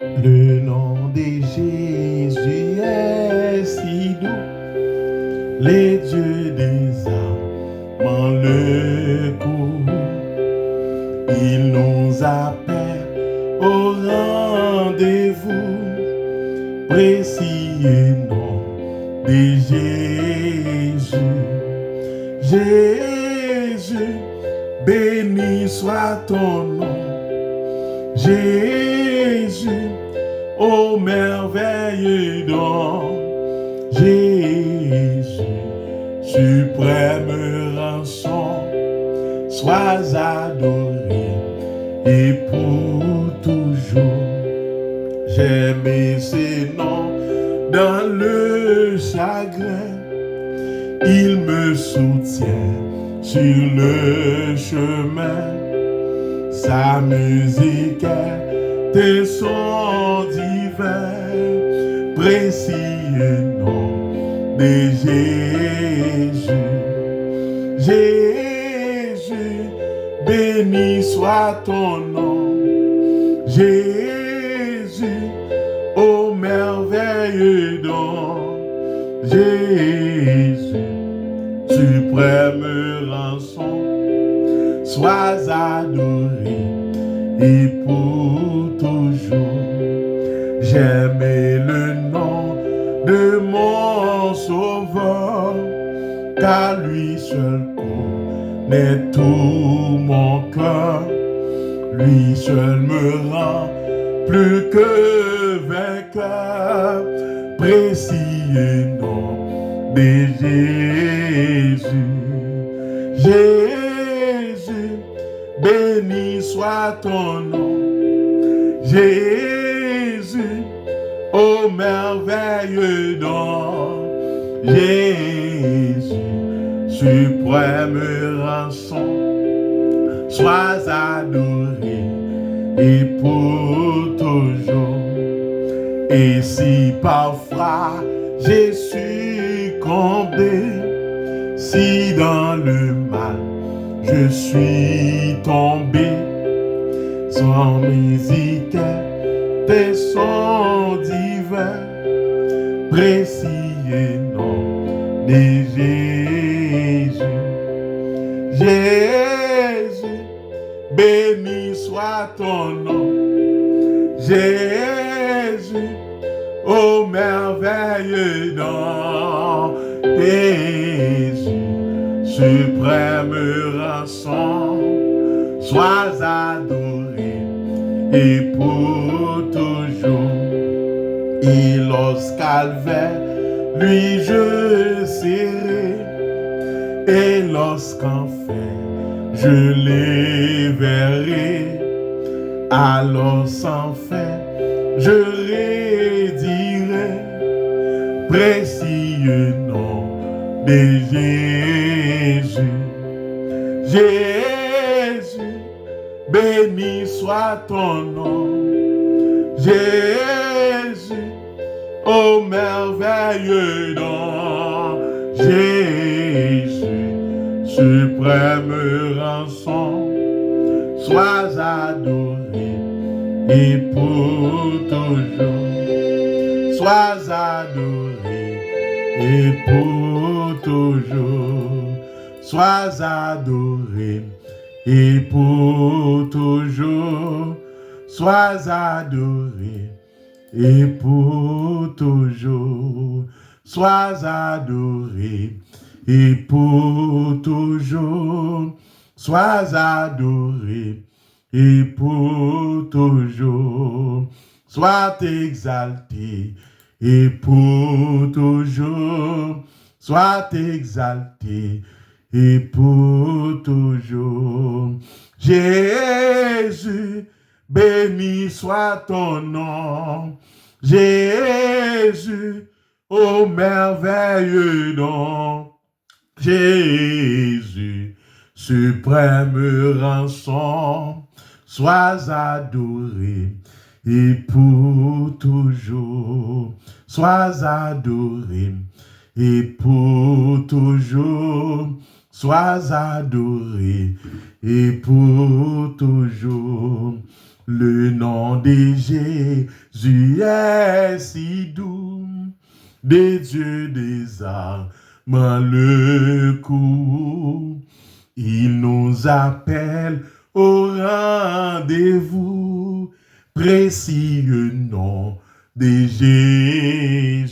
Le nom de Jésus est si doux, les dieux des âmes le courent. Il nous appelle au rendez-vous, précieux nom de Jésus. Jésus, béni soit ton nom. Jésus, ô merveilleux don. Jésus, suprême rançon, sois adoré et pour toujours. J'aime ces noms dans le chagrin, il me soutient sur le chemin. Sa musique est des sons divins, précieux nom de Jésus. Jésus, béni soit ton nom. Jésus, ô merveilleux don. Jésus, suprême rançon, sois adoré et pour toujours. J'aime le nom de mon sauveur, car lui seul connaît tout mon cœur. Lui seul me rend plus que vainqueur, précieux nom de Jésus. Jésus, béni soit ton nom. Jésus, ô merveilleux don. Jésus, suprême rançon, sois adoré et pour toujours. Et si parfois j'ai succombé, si dans le mal je suis tombé, sans musique tes sons divins, précieux nom de Jésus. Jésus, béni soit ton nom. Jésus, ô merveilleux don. Jésus, suprême rançon, sois adoré et pour toujours. Et lorsqu'Alvert lui je serai, et lorsqu'enfer je les verrai, alors sans fin je redirai, précieux nom de Jésus. Jésus, béni soit ton nom. Jésus, ô merveilleux don. Jésus, suprême rançon, sois adoré et pour toujours. Sois adoré et pour toujours. Sois adoré et pour toujours. Sois adoré et pour toujours. Sois adoré et pour toujours. Sois adoré et pour toujours. Sois exalté et pour toujours. Sois exalté et pour toujours. Jésus, béni soit ton nom. Jésus, ô merveilleux don. Jésus, suprême rançon, sois adoré et pour toujours. Sois adoré et pour toujours. Sois adoré et pour toujours. Le nom de Jésus est si doux, des dieux des armes le coup. Il nous appelle au rendez-vous, précieux nom de Jésus.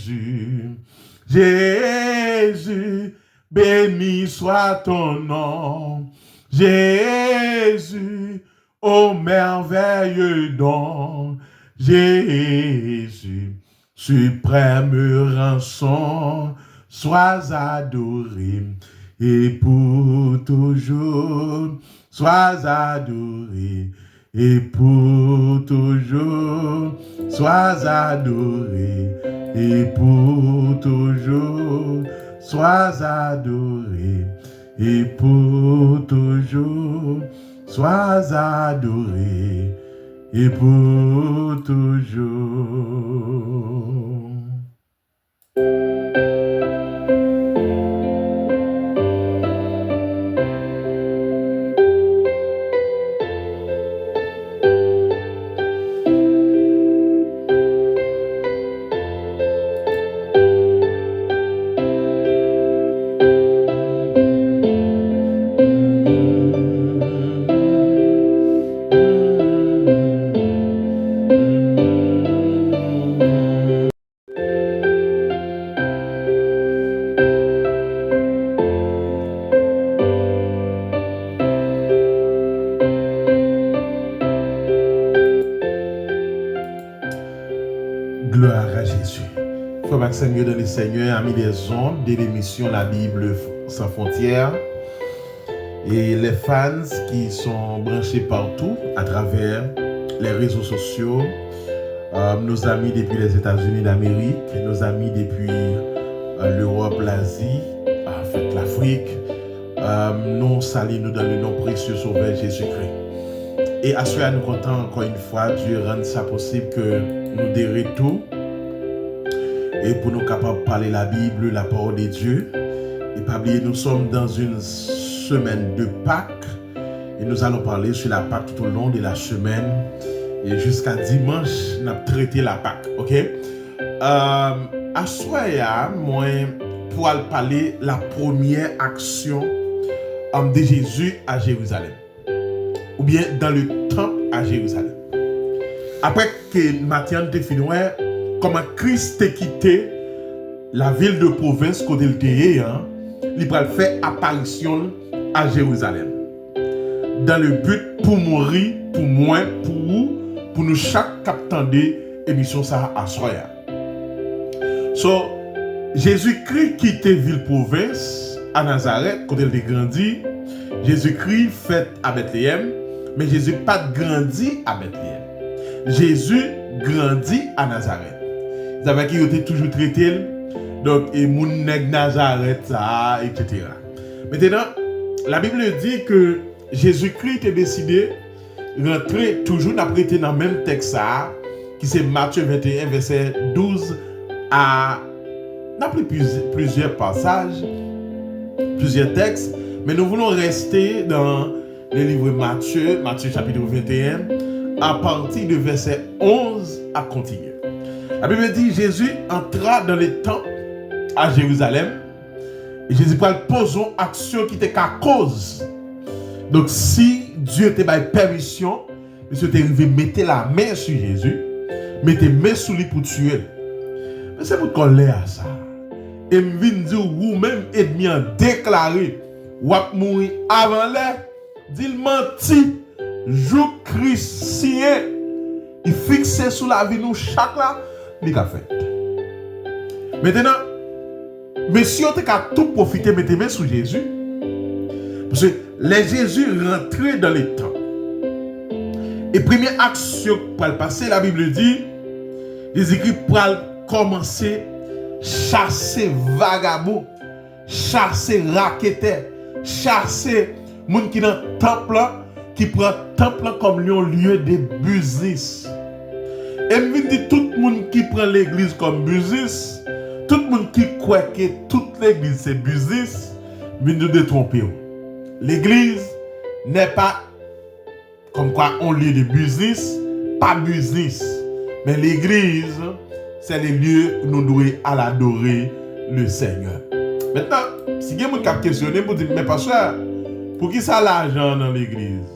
Jésus, béni soit ton nom. Jésus, ô merveilleux don. Jésus, suprême rançon, sois adoré et pour toujours, sois adoré et pour toujours, sois adoré et pour toujours, sois adoré et pour toujours, sois adoré et pour toujours. Gloire à Jésus. Frère Maxime dans les Seigneurs, amis des ondes de l'émission La Bible sans frontières et les fans qui sont branchés partout à travers les réseaux sociaux, nos amis depuis les États-Unis d'Amérique, nos amis depuis l'Europe, l'Asie, en fait l'Afrique, nous saluons dans le nom précieux sauveur Jésus-Christ. Et à cela, nous comptons encore une fois, Dieu rende ça possible que nous dérions tout et pour nous capables de parler la Bible, la parole de Dieu. Et pas oublier, nous sommes dans une semaine de Pâques et nous allons parler sur la Pâque tout au long de la semaine et jusqu'à dimanche, nous allons traiter la Pâque. Ok? À cela, moi, pour parler la première action de Jésus à Jérusalem. Ou bien dans le temple à Jérusalem. Après que Matthieu te fini, comment Christ a quitté la ville de province côté le terre, il va faire apparition à Jérusalem. Dans le but pour mourir, pour moi, pour vous, pour nous chaque captant des émissions ça à soya. So, Jésus-Christ quitté ville province à Nazareth côté il a grandi. Jésus-Christ fait à Bethléem. Mais Jésus n'a pas grandi à Bethléem. Jésus grandit à Nazareth. Vous savez qu'il était toujours traité. Donc, et mon nèg Nazareth, ça, etc. Maintenant, la Bible dit que Jésus-Christ a décidé de rentrer toujours d'après dans le même texte, qui c'est Matthieu 21, verset 12 à. On a pris plusieurs passages, plusieurs textes, mais nous voulons rester dans le livre Matthieu chapitre 21, à partir de verset 11 à continuer. La Bible dit Jésus entra dans le temple à Jérusalem et Jésus pose une action qui était qu'à cause. Donc si Dieu te donne permission, monsieur te arrivé mettre la main sur Jésus, mettre la main sur lui pour tuer. Mais c'est pour qu'on l'ait à ça. Et me vient dire vous-même ennemi en déclaré ou à mourir avant l'heure. Dit menti, jour Christien, il fixe sur la vie nous chaque là, il a fait. Maintenant, monsieur, on a tout profité, mettez main sur Jésus, parce que les Jésus rentraient dans les temps. Et première action pour le passer, la Bible dit, Jésus-Christ pour commencer chasser vagabond, chasser raqueteur, chasser moun qui dans temple qui prend temple comme un lieu de business. Et me dit tout le monde qui prend l'église comme business, tout le monde qui croit que toute l'église c'est business, vient de tromper. L'église n'est pas comme quoi on lieu de business, pas business. Mais l'église, c'est les lieux où nous devons aller adorer le Seigneur. Maintenant, si quelqu'un m'a questionné pour dire, mais pasteur, pour qui ça l'argent dans l'église?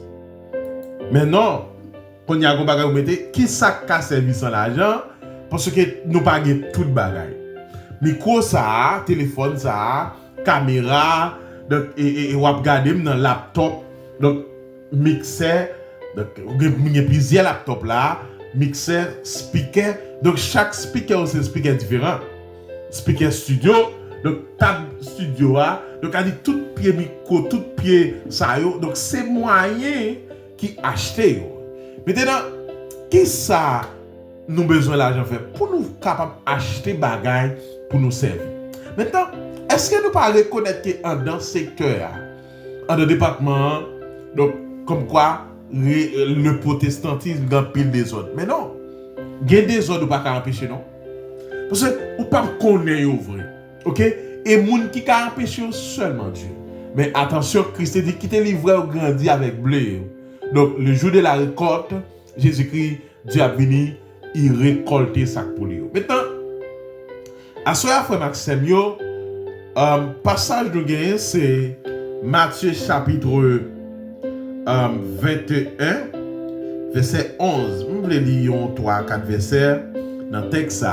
Mais non, quand il y a un bagage, vous mettez, qui ça a servi sans l'argent? Parce que nous ne payons pas tout le bagage. Micro ça, téléphone ça, caméra, donc, et vous regardez dans le laptop, donc mixeur, donc il y a plusieurs laptops là, mixeur, speaker, donc chaque speaker c'est un speaker différent. Speaker studio, donc table studio là, donc a dit tout pied micro, tout pied ça yo, donc c'est moyen qui acheter yo. Maintenant, qui ça nous besoin l'argent faire pour nous capable acheter bagaille pour nous servir. Maintenant, est-ce que nous pas reconnaître que dans ce secteur, dans le département, donc comme quoi le protestantisme dans pile des autres. Mais non, il y a des autres qui ne peuvent pas empêcher non. Parce que vous ne pouvez pas connaître vrai. OK? Et les gens qui peuvent empêcher seulement Dieu. Mais attention, Christ dit quittez livré ou grandi avec blé. Donc le jour de la récolte, Jésus-Christ, Dieu a venu, il récolter ça pour lui. Maintenant, à ce frère Maxime, passage de gain, c'est Matthieu chapitre 21, verset 11. Je vais lire 3-4 versets dans le texte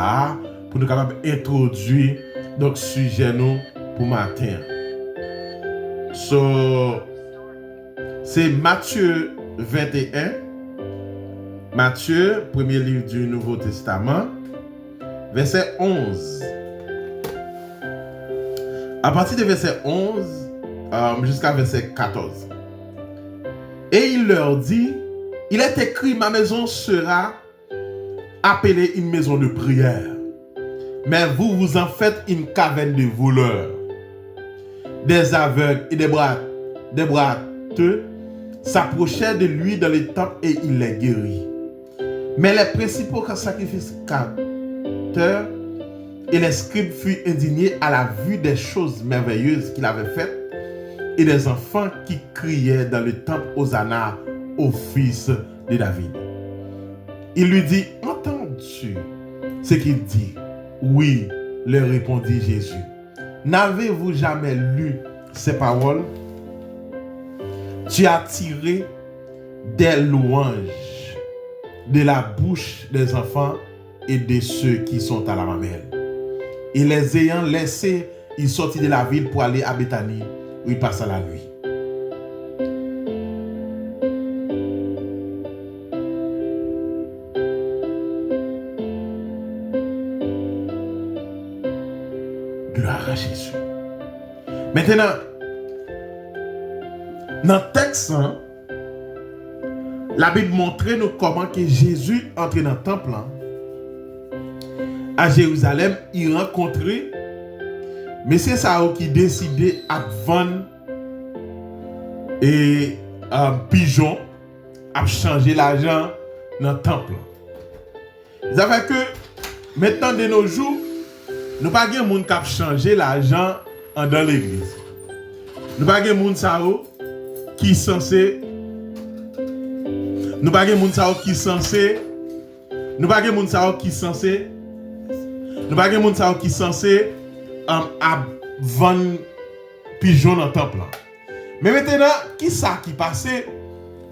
pour nous capables d'introduire le sujet nous pour matin. C'est Matthieu 21. Matthieu, premier livre du Nouveau Testament, verset 11. À partir de verset 11 jusqu'à verset 14. Et il leur dit, il est écrit, ma maison sera appelée une maison de prière. Mais vous, vous en faites une caverne de voleurs. Des aveugles et des boiteux s'approchaient de lui dans les temples et il les guérit. Mais les principaux sacrificateurs et les scribes furent indignés à la vue des choses merveilleuses qu'il avait faites et des enfants qui criaient dans le temple Hosanna au fils de David. Il lui dit, entends-tu ce qu'il dit? Oui, leur répondit Jésus. N'avez-vous jamais lu ces paroles? Tu as tiré des louanges de la bouche des enfants et de ceux qui sont à la mamelle. Et les ayant laissés, il sortit de la ville pour aller à Béthanie, où il passa la nuit. Gloire à Jésus. Maintenant, dans le texte, la Bible montre nous comment que Jésus entrait dans le temple à Jérusalem, il rencontrait Monsieur Sao qui décidait à vendre et pigeon à changer l'argent dans le temple. Ça fait que maintenant de nos jours, nous pas de monde qui a changé l'argent dans l'église. Nous pas de monde qui censé nous pas de monde qui censé nous pas de monde qui censé nous pas de monde qui censé à vendre pigeon dans le temple. Mais maintenant, qui ça qui passait?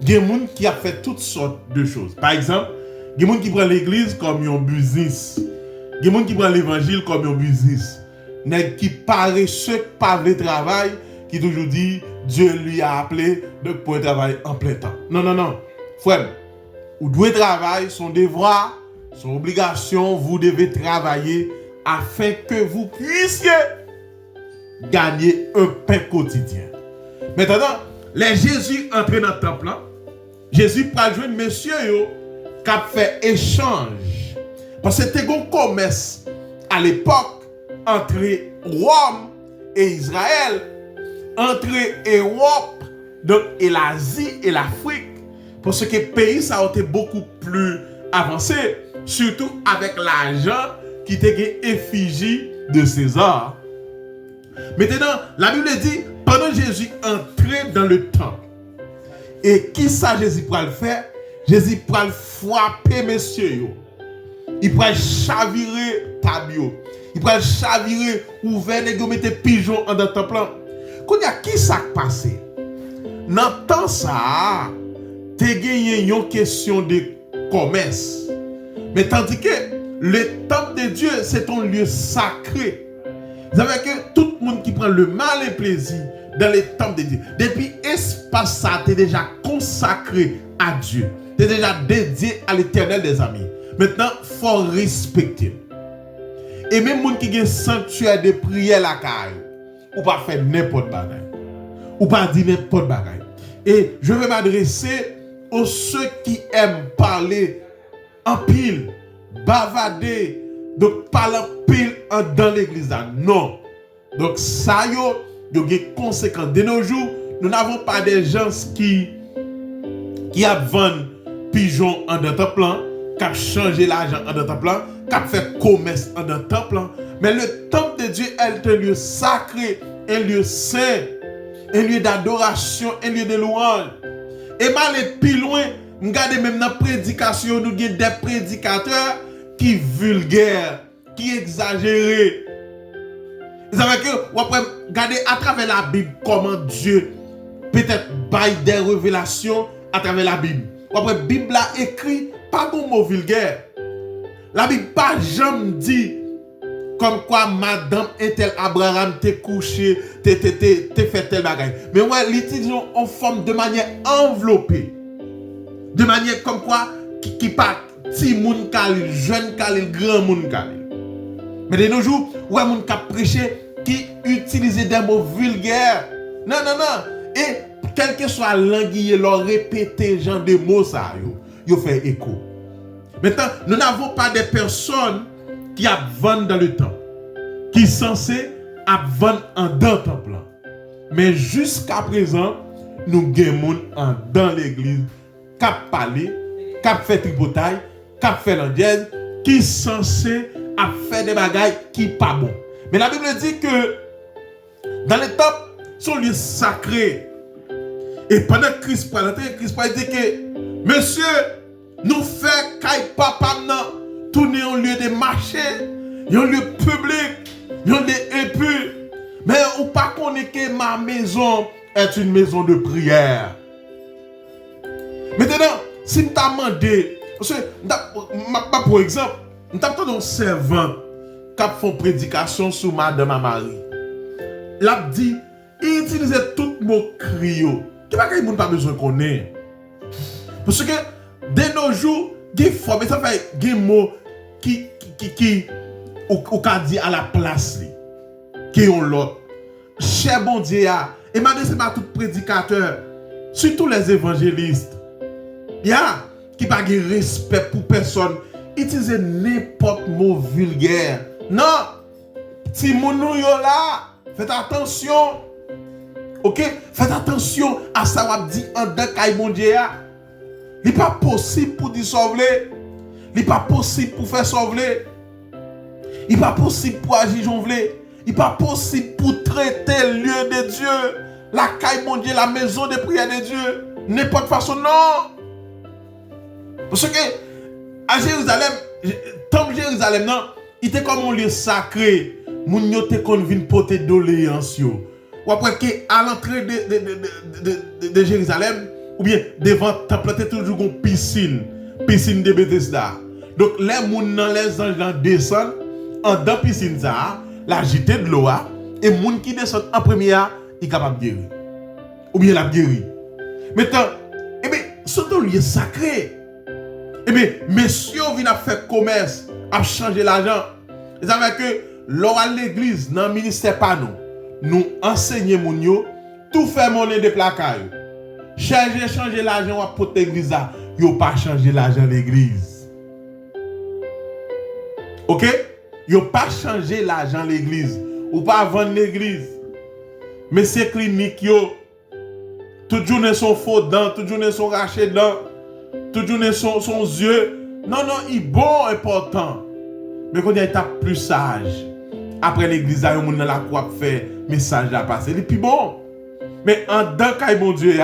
Il y a des gens qui a fait toutes sortes de choses. Par exemple, il y a des gens qui prennent l'église comme un business. Il y a des gens qui prennent l'évangile comme un business. Nèg qui paresseux par le travail, qui toujours dit Dieu lui a appelé pour travailler en plein temps. Non, non, non. Frère, vous devez travailler, son devoir, son obligation, vous devez travailler afin que vous puissiez gagner un pain quotidien. Maintenant, les Jésus entré dans le temple, Jésus pas joué monsieur qui a fait échange. Parce que c'était un commerce à l'époque entre Rome et Israël, entre l'Europe et l'Asie et l'Afrique. Parce que le pays ça a été beaucoup plus avancé, surtout avec l'argent qui était effigie de César. Maintenant, la Bible dit, pendant Jésus entrait dans le temple, Et qui ça Jésus pourra le faire? Jésus pourra le frapper, messieurs. Il pourra chavirer tabio. Il pourra chavirer ouvert et mettre pigeon en dans le temple. Quand il y a qui ça passé? Dans le temps ça, tu as gagné une question de commerce. Mais tandis que le temple de Dieu, c'est un lieu sacré. Vous savez que tout le monde qui prend le mal et plaisir dans le temple de Dieu, depuis espace ça, tu es déjà consacré à Dieu. Tu es déjà dédié à l'éternel des amis. Maintenant, il faut respecter. Et même les gens qui ont un sanctuaire de prière la caille, ou pas faire n'importe quoi. Ou pas dire n'importe quoi. Et je vais m'adresser aux ceux qui aiment parler en pile, bavader, donc parler en pile dans l'église. Non. Donc ça, il y a des conséquences. De nos jours, nous n'avons pas des gens qui vendent pigeons en dans temple, qui ont changé l'argent en dans temple, qui ont fait commerce en dans temple. Mais le temple de Dieu est un lieu sacré, un lieu saint, un lieu d'adoration, un lieu de louange. Et mal et plus loin, regardez même dans la prédication, nous avons des prédicateurs qui vulgaires, qui exagèrent. Vous savez que, regardez à travers la Bible comment Dieu peut-être baille des révélations à travers la Bible. Après, la Bible a écrit pas de mots vulgaires. La Bible pas jamais dit comme quoi madame et tel Abraham t'es couché, t'es fait tel bagage. Mais ouais, l'utilise en forme de manière enveloppée. De manière comme quoi qui pas petit moun kalil, jeune kalil, grand moun kalil. Mais de nos jours, ouais moun qui prêché qui utilise des mots vulgaires. Non. Et quel que soit l'anguille, leur répéter genre de mots ça yo fait écho. Maintenant, nous n'avons pas des personnes qui vendent dans le temple, qui sont censés vendre en dans le temple. Mais jusqu'à présent, nous avons dans l'église qui parlé, qui fait tripotaille, qui fait l'andienne, qui sont censés faire des bagailles qui ne sont pas bons. Mais la Bible dit que dans le temple, sont lieux sacrés. Et pendant que Christ parlait, dit que monsieur, nous faisons qu'il papa tourner un lieu de marché, un lieu public, un lieu impur. Mais ou pas connaître que ma maison est une maison de prière. Maintenant, si nous t'as demandé, pour exemple, nous t'avons un servant qui fait une prédication sur Madame Marie. Il a dit, il utilisait tout le mot crio. Qui va qu'il n'y a pas besoin de connaître. Parce que, de nos jours, il faut des mots qui ou dit à la place, qui ont l'autre. Cher bon Dieu, et maintenant c'est pas tout prédicateur, surtout les évangélistes, qui n'a pas de respect pour personne, utilisez n'importe mot vulgaire. Non, si mon nous là, faites attention. Ok, faites attention à ça qu'on dit en dedans kay bon Dieu. Il n'est pas possible pour dire sauver. Il n'est pas possible pour faire sauver. Il n'est pas possible pour agir jonvler. Il n'est pas possible pour traiter le lieu de Dieu, la caille mon Dieu, la maison de prière de Dieu, n'importe façon, non. Parce que à Jérusalem, tant Jérusalem, non, il était comme un lieu sacré. Moun yo te kon vin porter doléance yo. Ou après que à l'entrée de Jérusalem, ou bien devant temple, il y a toujours une piscine de Bethesda. Donc les moun nan les anges descendent en dans piscine ça, la jetée de l'eau et moun qui descend en première, il est capable de guérir. Ou bien la guérir. Maintenant, eh bien, c'est un lieu sacré. Eh bien, messieurs viennent faire commerce, à changer l'argent. Vous savez que l'on à l'église, dans le ministère pas nous enseignons moun yo, tout fait monnaie de placard. Changer l'argent pour l'église, yo pas changer l'argent de l'église. OK? Yo pas changer l'argent de l'église, ou pas vendre l'église. Mais c'est clinique yo. Toute journée sont faux dents, toute journée sont rachés dents, toute journée sont yeux. Non, il est bon, important. Mais quand il est plus sage, après l'église, il y a un monde dans la croix pour faire message à passer. Il est plus bon. Mais en dedans, quand bon Dieu,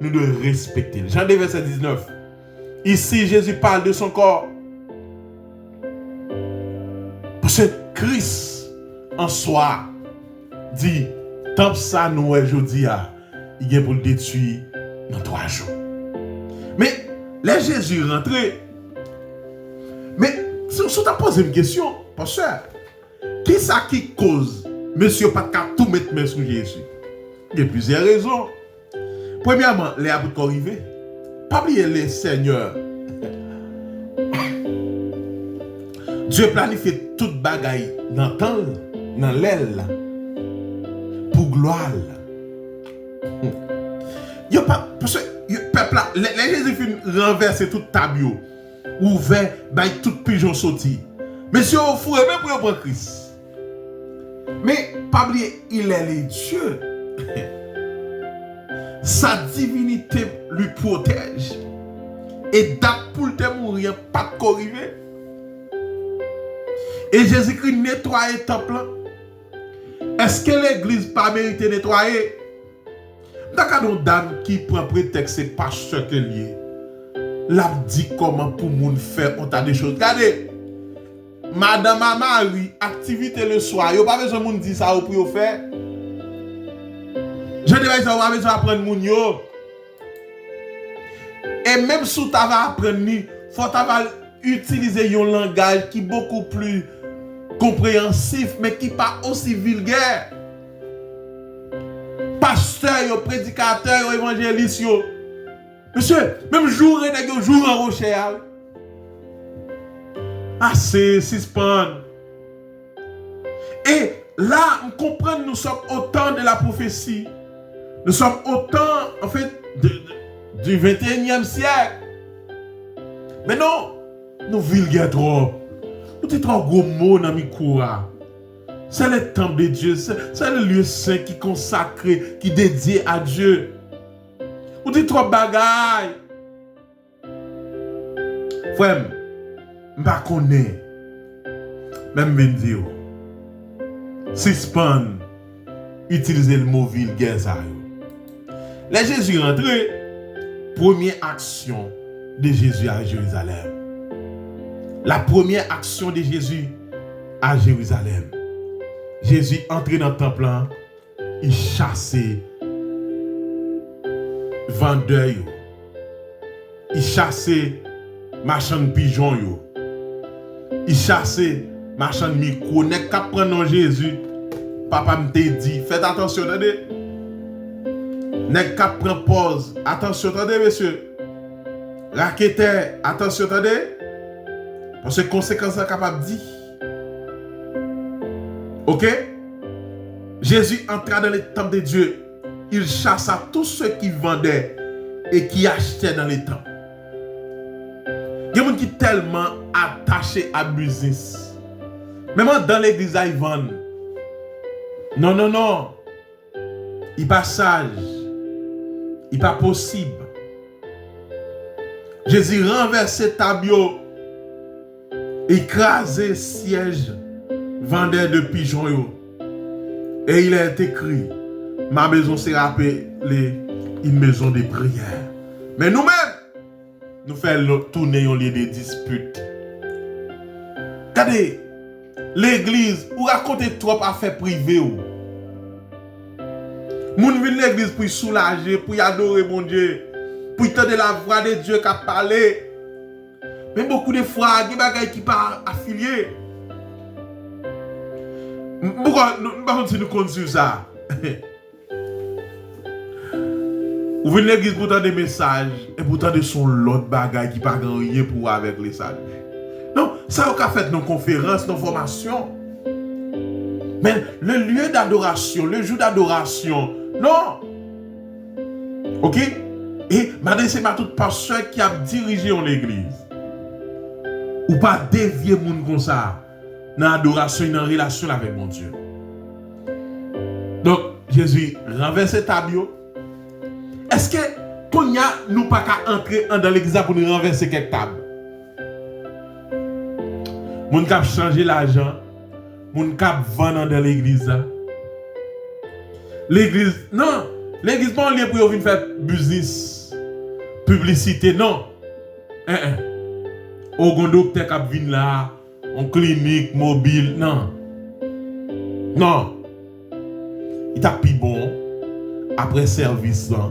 nous devons respecter. Jean 2, verset 19. Ici, Jésus parle de son corps. Parce que Christ, en soi, dit, tant que ça nous est aujourd'hui, il est pour le détruire dans 3 jours. Mais, là, Jésus est rentré. Mais, si on t'a posé une question, pasteur, qui est ça qui cause, monsieur, pas qu'à tout mettre main sur Jésus? Il y a plusieurs raisons. Premièrement, les apôtres arrivés. Pas oublier les seigneurs. Dieu planifie toute bagaille dans le temps, dans l'aile, pour gloire. Il pas parce que le peuple là, les Jésus fin renverser toute table, ouvert, bail tout pigeon sorti. Monsieur au four même pour prendre Christ. Mais pas oublier, il est le Dieu. Sa divinité lui protège. Et date pour te mourir, pas de corriger. Et Jésus-Christ nettoie le temple. Est-ce que l'église pas mérité nettoyer? D'accord, une dame qui prend prétexte, c'est pasteur que lié. L'a dit comment pour moun faire on t'a des choses. Regardez, Madame Marie, activité le soir, yo pas besoin moun dire ça ou pour faire. Je dis ça, on va besoin apprendre moun yo. Et même si tu vas apprendre, faut utiliser un langage qui est beaucoup plus compréhensif, mais qui n'est pas aussi vulgaire. Pasteur, prédicateur, évangéliste. Monsieur, même jour, jour en Rochelle. Assez, suspend. Et là, on comprend que nous sommes au temps de la prophétie. Nous sommes au temps, en fait, du 21e siècle. Mais non, nous vulgaires trop. Nous sommes trop gros mots dans mes cours. C'est le temple de Dieu, c'est le lieu saint qui est consacré, qui est dédié à Dieu. Nous sommes trop bagaille. Frère, je ne connais pas. Même je dis, suspend, utiliser le mot vulgaire. Là, Jésus est rentré, première action de Jésus à Jérusalem. La première action de Jésus à Jérusalem. Jésus entré dans le temple, il chassait vendeurs, il chassait marchands de pigeons, il chassait marchands de micro. N'est qu'à prendre Jésus, papa me dit, faites attention, attendez. N'est qu'à prendre pause. Attention, attendez, monsieur. Raqueteur, attention, attendez. Parce que conséquences sont capables de dire. Ok? Jésus entra dans le temple de Dieu. Il chassa tous ceux qui vendaient et qui achetaient dans les temples. Il y a des gens qui sont tellement attachés à business. Même dans l'église, ils vendent. Non, non, non. Il n'est pas sage. Il n'est pas possible. Jésus renversait tabio, écrasé siège, vendeur de pigeons. Et il est écrit, ma maison sera appelée une maison de prière. Mais nous-mêmes, nous faisons tourner un lieu de dispute. Regardez, l'église, ou racontez trop affaires privées. Moun vient l'église pour soulager, pour adorer mon Dieu, pour entendre la voix de Dieu qui a parlé. Mais beaucoup de fois, il y a des gens qui ne sont pas affiliés. Pourquoi nous comptons sur ça? Vous venez à l'église pour entendre des messages et pour entendre son lot de bagages qui ne pas rien pour avec les sages. Non, ça on a fait nos conférences, nos formations. Mais le lieu d'adoration, le jour d'adoration, non. Ok? Et maintenant, c'est ma toute pasteur qui a dirigé l'église. Ou pas dévier les gens comme ça dans l'adoration, dans la relation avec mon Dieu. Donc, Jésus renverse le tableau. Est-ce que qu'on y a nous pas qu'à entrer dans l'église pour nous renverser quelques tables? Moun k'ap changer l'argent, moun k'ap vendre dans l'église. L'église, non, L'église pas lié pour venir faire business, publicité, non. Au grand docteur qui vient là, en clinique, mobile, non. Non. Il t'a plus bon après service là.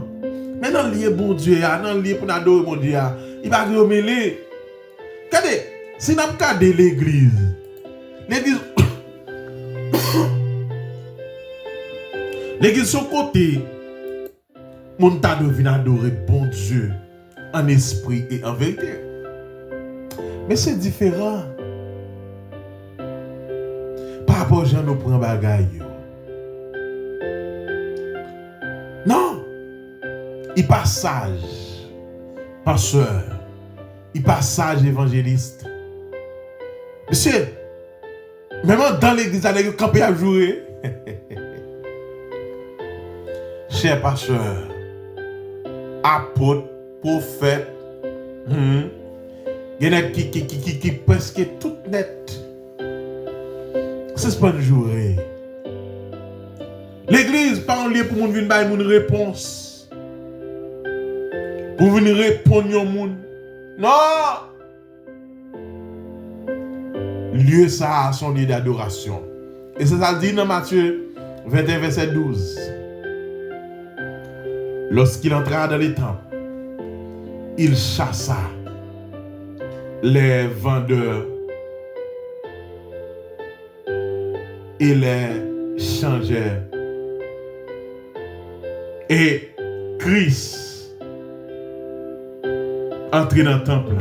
Mais non lié bon Dieu, non lié pour adorer mon Dieu. Il va remêler. Regardez, si nous regardons l'église, l'église son côté, mon tas de venir adorer bon Dieu en esprit et en vérité. Mais c'est différent. Par rapport aux gens nous prend bagaille. Non. Il passe sage. Pasteur. Il passe sage évangéliste. Monsieur, même dans l'église, il y a campé à jouer. Cher pasteur, apôtre, prophète, il y en a qui presque tout net. C'est pas de jouer. L'église, pas un lieu pour moun venir bailler une réponse. Pour venir répondre au monde. Non! Lieu ça, son lieu d'adoration. Et c'est ça dit dans Matthieu 21, verset 12. Lorsqu'il entra dans les temples, il chassa les vendeurs et les changeurs. Et Christ entré dans le temple.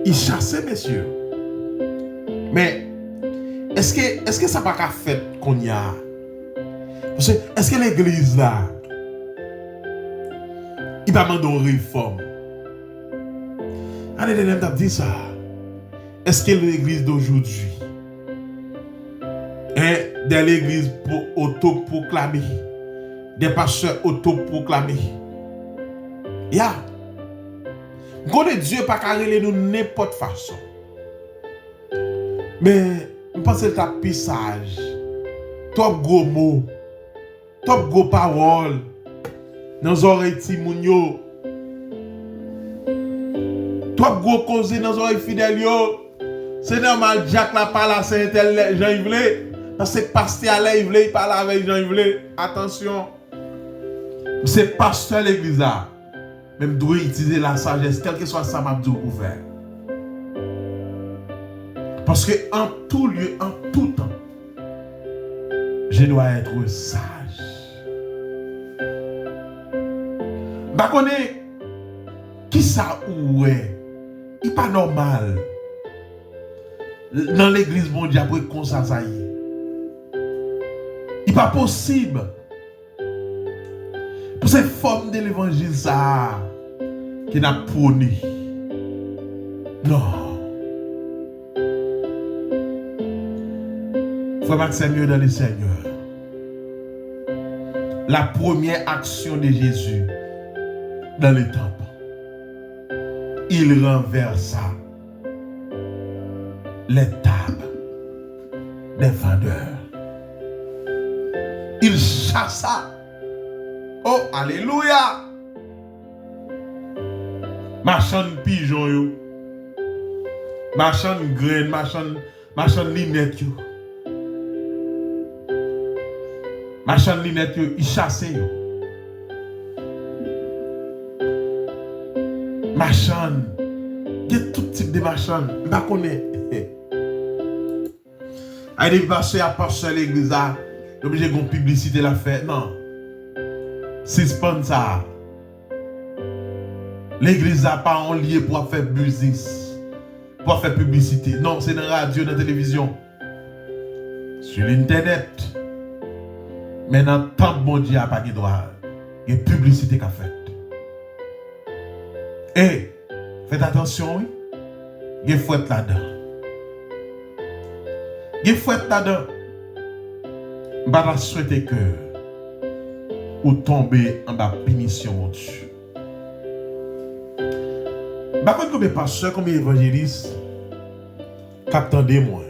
Il chassait, messieurs. Mais est-ce que ça n'a pas fait qu'on y a? Parce que est-ce que l'église là, il va demander une réforme? Allez, les gens dit ça. Est-ce que l'église d'aujourd'hui est de l'église pour autoproclamer, des pasteurs autoproclamés? Ya, God Dieu pas carré nous n'importe façon. Mais je pense que c'est plus sage. Top gros mots, top gros paroles dans les oreilles de moun yo. Top gros cause dans les oreilles fidèles yo. C'est normal, Jack la parle à Saint-Tel Jean-Yves. Parce que pasteur à l'air, il parle avec Jean-Yves. Attention. C'est pasteur l'église là. Même doit utiliser la sagesse, quel que soit ça m'a dit ouvert. Parce que en tout lieu, en tout temps, je dois être sage. Bah connaît qui ça ou est, il pas normal. Dans l'église mondiale pour comme ça y est. Il pas possible. Pour cette forme de l'évangile ça qui n'a prôné. Non. Frère Maxime dans le Seigneur. La première action de Jésus dans le temple, il renversa les tables des vendeurs. Il chassa. Oh, alléluia! Marchand pigeon yo. Marchand grain, marchand linette yo. Marchand linette yo, il chasse yo. Marchand, il y a tout type de marchand. Je ne connais pas. Il y a passer à l'église, il obligé de publicité la fête. Non. Suspend ça. L'église n'a pas un lieu pour faire business, pour faire publicité. Non, c'est dans la radio, dans la télévision, sur l'internet. Mais dans le temps, bon Dieu n'a pas de droit. Il y a publicité qu'a fait. Et, faites attention, oui. Il y a fouette là-dedans. Il y a fouette là-dedans. Je vais souhaiter que ou tomber en bas punition, mon Dieu. Par contre, comme pasteur, comme évangéliste, qu'attendez moi.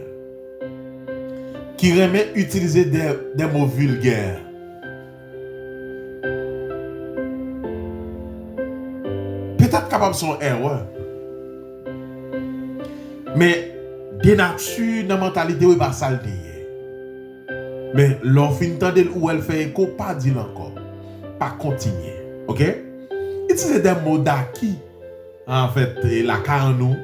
qui remet utiliser des mots vulgaires. Peut-être capable de son erreur. Mais des natures dans la mentalité, oui, pas saleté. Mais l'offre entendez où elle fait écho, pas dire encore. Pas continuer. Ok? Utiliser des mots d'acquis. En fait, la car nous.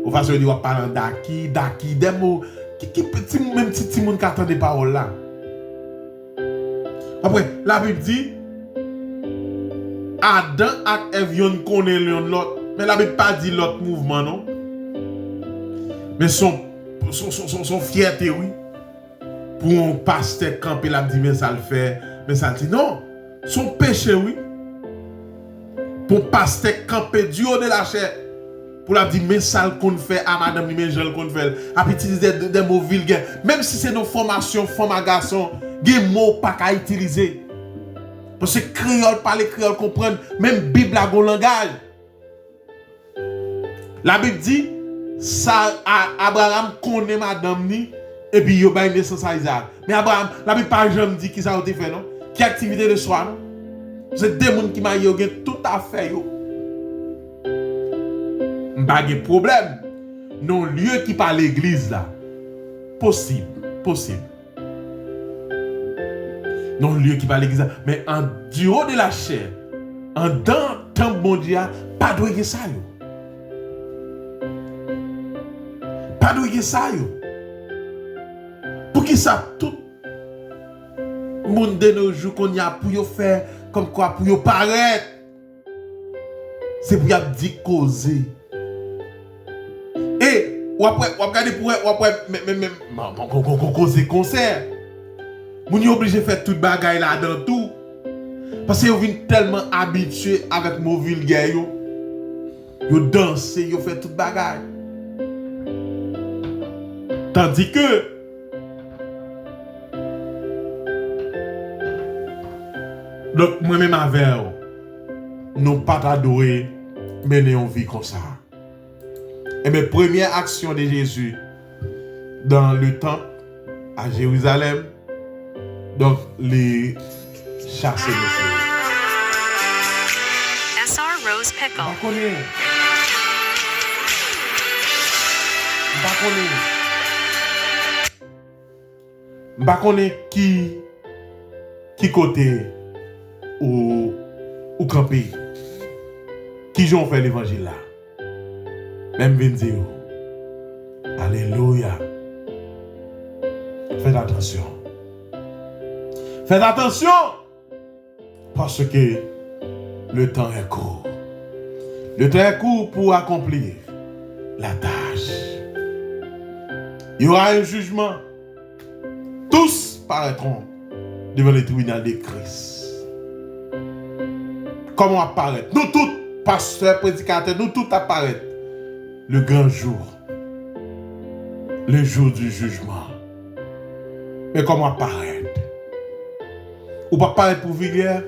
Ou façon de dire, on parle d'acquis, des mots qui petit, même petit monde qui attend des paroles là. Après, la Bible dit, Adam et Ève yon connaît l'autre. Mais la Bible pas dit l'autre mouvement, non? Mais son fierté, oui. Pour un pasteur camper, la dit, mais ça le fait. Mais ça dit, non. Son péché, oui. Pour un pasteur camper du haut de la chair. Pour la dire, mais ça qu'on fait à madame, mais je qu'on fait. À utiliser des mots vulgaires. Même si c'est nos formations, femmes à garçons, des mots pas qu'à utiliser. Parce que créole, parler créole, comprendre. Même Bible a un langage. La Bible dit, ça, Abraham connaît madame ni, et puis il a une naissance à Isaac. Mais Abraham, la Bible pas jamais dit qui ça a été fait, non? Qui activité de soir, non? C'est des gens qui m'ont tout à fait, yo. Pas de problème. Non, lieu qui par l'église là. Possible. Non, lieu qui par l'église là. Mais en dehors de la chair, en dans le temps mondial, pas de ça yo. Pas de ça yo. Pour qui ça tout le monde de nos jours qu'on y a pour faire comme quoi pour paraître. C'est pour y a dit causer. Et ou après regarder pour même causer concert. Moun yo obligé faire toute bagaille là dans tout. Parce que yo vinn tellement habitué avec mot vulgaire yo. Yo danser, yo fait toute bagaille. Tandis que donc moi-même avec nous pas adorer mener une vie comme ça. Et mes premières actions de Jésus dans le temple à Jérusalem, donc les chasser les feux. SR Rose Pickle. Je connais qui côté ou camper. Qui j'ont fait l'évangile là. Même dire, alléluia. Faites attention. Faites attention. Parce que le temps est court. Le temps est court pour accomplir la tâche. Il y aura un jugement. Tous paraîtront devant le tribunal de Christ. Comment apparaître? Nous tous, pasteurs, prédicateurs, nous tous apparaître. Le grand jour. Le jour du jugement. Mais comment apparaître? Ou pas paraître pour vulgaire?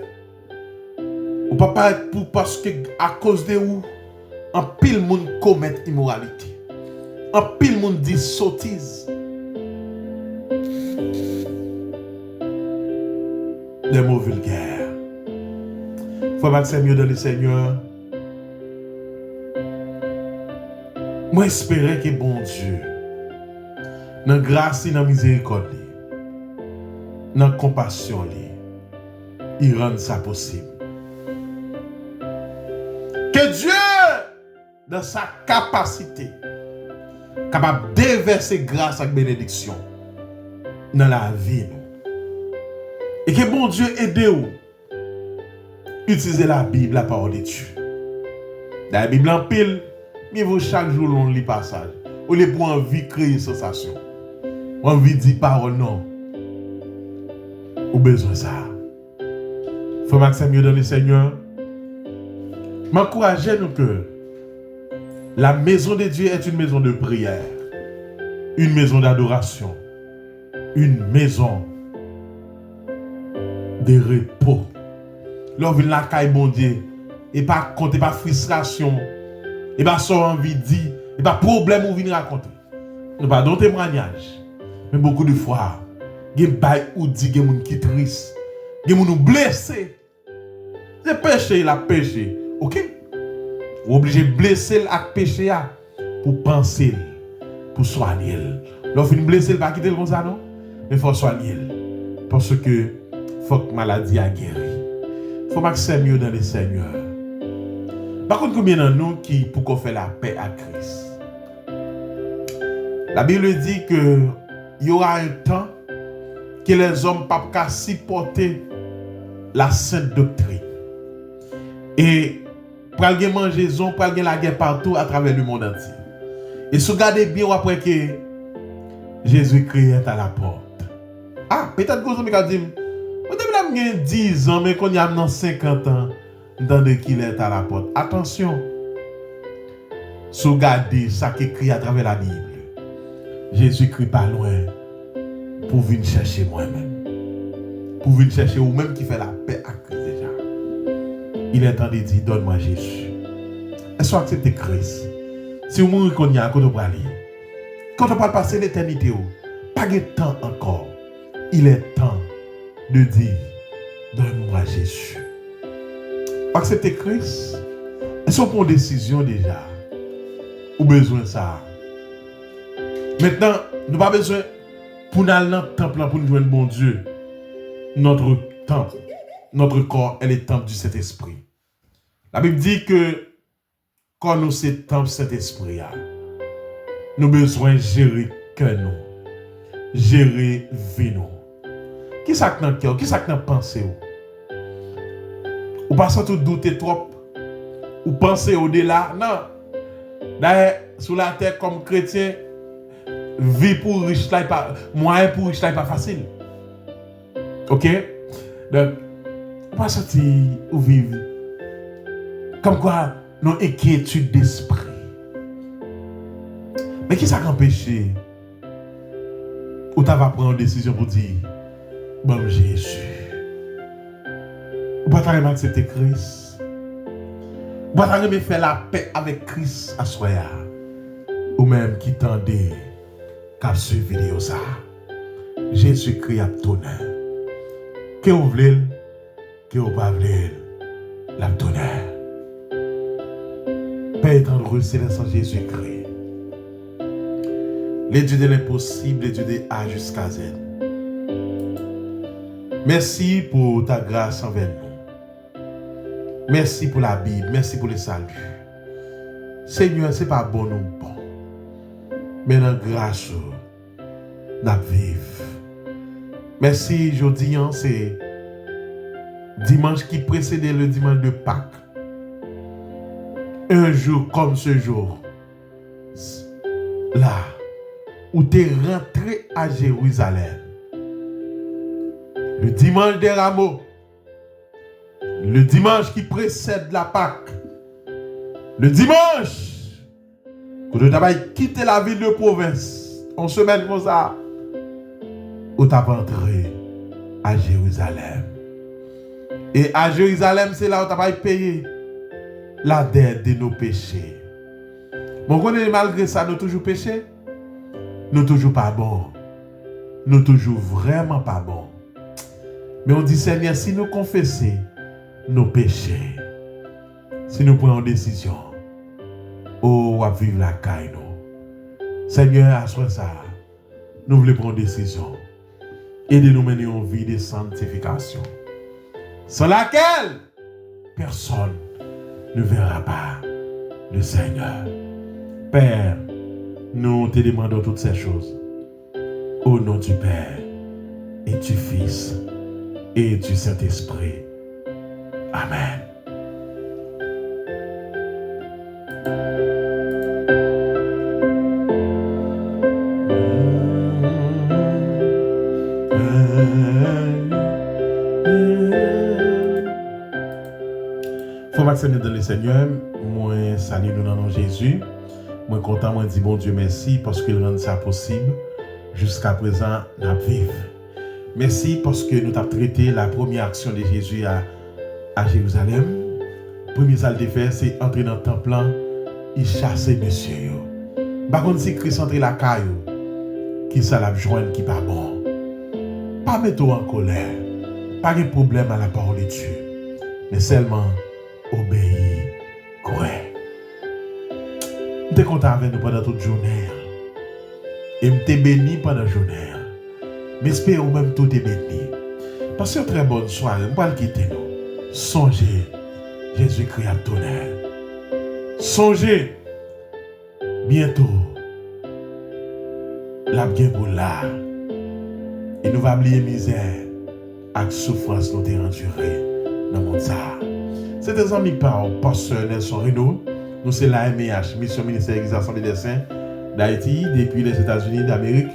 Ou pas paraître pour parce que à cause de où? En pile monde commet immoralité. En pile monde dit sottise. Des mots vulgaires. Faut pas que c'est mieux dans le Seigneur. Moi espérer que bon Dieu, dans grâce et dans miséricorde, dans compassion, il rende ça possible. Que Dieu, dans sa capacité, capable de déverser grâce et bénédiction dans la vie. Et que bon Dieu aide vous utiliser la Bible, la parole de Dieu. Dans la Bible en pile, mais vous chaque jour l'on lit passage. Ou les pour envie créer sensation. Envie dire parole non. Ou besoin ça. Faut que mieux dans le Seigneur. M'encourager nous que la maison de Dieu est une maison de prière, une maison d'adoration, une maison de repos. L'on vient la caille bon Dieu et pas compter pas frustration et pas sans envie de dire et pas problème ou venir raconter. Nous pas dans témoignage. Mais beaucoup de fois, il y a des gens qui disent qu'il y a des gens qui sont tristes, il y a des gens qui sont blessés. C'est péché, il a péché. Ok? Vous êtes obligé de blesser avec péché pour penser, pour soigner. Lorsque vous blessez, il ne va pas quitter comme ça, non? Mais il faut soigner. Parce que il faut que la maladie a guéri. Il faut que c'est mieux dans le Seigneur. Par contre, combien de nous qui pour qu'on fait la paix à Christ? La Bible dit que il y aura un temps que les hommes ne peuvent pas supporter la sainte doctrine. Et pour aller manger, pour aller la guerre partout à travers le monde entier. Et si vous regardez bien après que Jésus-Christ est à la porte. Ah, peut-être que vous avez dit, vous avez 10 ans, mais qu'on y a dans 50 ans, dans qu'il est à la porte. Attention, si vous regardez ça qui est écrit à travers la Bible, Jésus-Christ pas loin pour venir chercher moi-même. Pour venir chercher vous-même qui fait la paix à Christ déjà. Il est temps de dire, donne-moi Jésus. Est-ce que vous acceptez Christ? Si vous mourrez qu'on y a, quand vous allez, quand on parle passer l'éternité, pas de temps encore. Il est temps de dire, donne-moi Jésus. Acceptez Christ. Est-ce qu'on prend une décision déjà? Ou besoin de ça? Maintenant, nous n'avons pas besoin pour aller dans le temple pour nous joindre bon Dieu. Notre temple, notre corps est le temple du Saint-Esprit. La Bible dit que quand nous sommes le temple du Saint-Esprit, nous avons besoin de gérer que nous, gérer vie nous. Qui ça que dans le cœur, qui ça que dans la pensée? Ou pas sans tout douter trop, ou penser au-delà? Non. D'ailleurs, sur la terre comme chrétien, vie pour riche là, moyen pour riche là, pas facile. Ok? Donc, pas sortir ou vivre. Comme quoi, nos inquiétudes d'esprit. Mais qui ça empêche? Ou tu vas prendre une décision pour dire, bon Jésus. Ou pas t'arriver à accepter Christ. Ou pas t'arriver à faire la paix avec Christ à soi. Ou même qui tendait qu'à suivre vidéo ça. Jésus-Christ a tourné. Que vous voulez, que vous ne voulez pas, la tourné. Père tendre céleste Jésus-Christ. Les dieux de l'impossible, les dieux de A jusqu'à Z. Merci pour ta grâce envers nous. Merci pour la Bible, merci pour le salut. Seigneur, ce n'est pas bon ou bon. Mais dans la grâce, nous vivons. Merci, aujourd'hui, c'est dimanche qui précédait le dimanche de Pâques. Un jour comme ce jour, là, où tu es rentré à Jérusalem. Le dimanche des rameaux, le dimanche qui précède la Pâque, le dimanche où tu as quitté la ville de province, en semaine comme ça, où tu as rentré à Jérusalem. Et à Jérusalem, c'est là où tu as payé la dette de nos péchés. Bon, malgré ça, nous toujours péché. Nous toujours pas bon. Nous toujours vraiment pas bon. Mais on dit, Seigneur, si nous confessons nos péchés, si nous prenons une décision, on va vivre la caille. Seigneur, à ce ça, nous voulons prendre une décision. Aidez-nous mener une vie de sanctification, sans laquelle personne ne verra pas le Seigneur. Père, nous te demandons toutes ces choses au nom du Père et du Fils et du Saint-Esprit. Amen. Faut m'accéder dans le Seigneur, moi salue nous dans le nom de Jésus. Moi content, moi dis bon Dieu merci parce qu'il rend ça possible. Jusqu'à présent, nous vivons. Merci parce que nous avons traité la première action de Jésus à Jérusalem. Le premier salle de faire, c'est entrer dans le temple, il chasse monsieur. Par contre, si Christ entre la caille, qui ça la joindre qui pas bon. Pas mettre en colère. Pas de problème à la parole de Dieu. Mais seulement obéir. Ouais. Je suis content avec nous pendant toute journée. Et je suis béni pendant la journée. Mais j'espère même tout est béni. Passez une très bonne soirée. Je ne vais pas le quitter nous. Songez. Jésus-Christ a tonnerre. Songez. Bientôt. La bien pour là. Et nous va oublier misère et souffrance nous endurée dans le monde. C'est des amis par pasteur Nelson Renaud. Nous c'est la MIH, Mission Ministère d'Église Assemblée des Saints d'Haïti, depuis les États-Unis d'Amérique,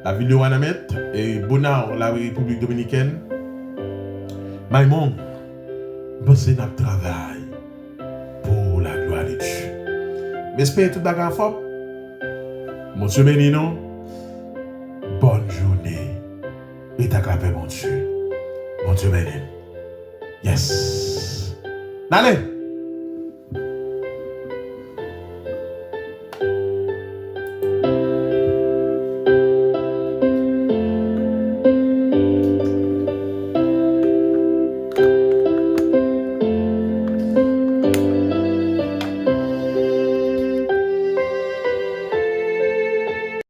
la ville de Wanamet et Bonao, la République Dominicaine. Maïmon, bossez notre travail pour la gloire de Dieu. J'espère tout bagarre fort. Monsieur Benino, bonne journée. Et ta clapé, mon Dieu. Mon Dieu béni. Yes. Allez.